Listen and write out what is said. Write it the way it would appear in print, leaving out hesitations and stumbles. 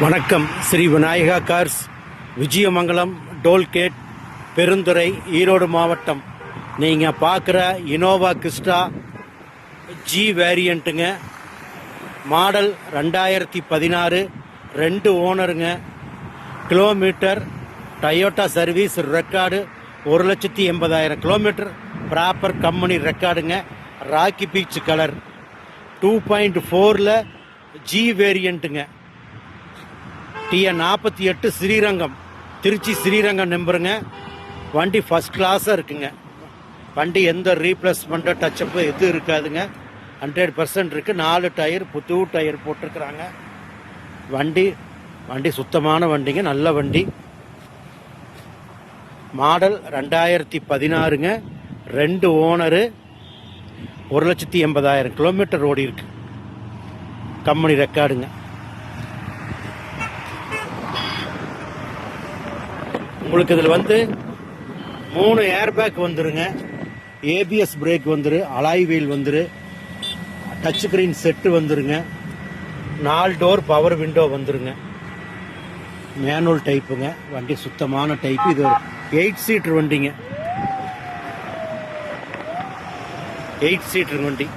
வணக்கம். Shri Vinayaka cars, Vijayamangalam toll gate, Perundurai, Erode மாவட்டம். நீங்கள் பார்க்குற இனோவா கிறிஸ்டா ஜி வேரியண்ட்டுங்க. மாடல் 2016, 2 ஓனருங்க. Kilometre Toyota service record 1,80,000 kilometre. Proper company ரெக்கார்டுங்க. ராக்கி பீச் கலர் 2.4 ஜி வேரியண்ட்டுங்க. TN48 ஸ்ரீரங்கம், திருச்சி ஸ்ரீரங்கம் நம்பருங்க. வண்டி ஃபர்ஸ்ட் கிளாஸாக இருக்குங்க. வண்டி எந்த ரீப்ளேஸ்மெண்ட்டோ டச்சப்பு எதுவும் இருக்காதுங்க. 100% இருக்குது. 4 டயர் புது டயர் போட்டிருக்கிறாங்க. வண்டி சுத்தமான வண்டிங்க, நல்ல வண்டி. மாடல் 2016ங்க. 2 ஓனரு, 1,80,000 கிலோமீட்டர் ஓடி இருக்கு. கம்பெனி ரெக்கார்டுங்க. உங்களுக்கு இதில் 3 ஏர்பேக் வந்துருங்க. ஏபிஎஸ் பிரேக் வந்துரு, அலாய் வீல் வந்துரு, டச் ஸ்கிரீன் செட்டு வந்துருங்க. 4 டோர் பவர் விண்டோ வந்துருங்க. மேனுவல் டைப்புங்க. வண்டி சுத்தமான டைப்பு. இது ஒரு 8 சீட்டர் வண்டிங்க. 8 சீட்டர் வண்டி.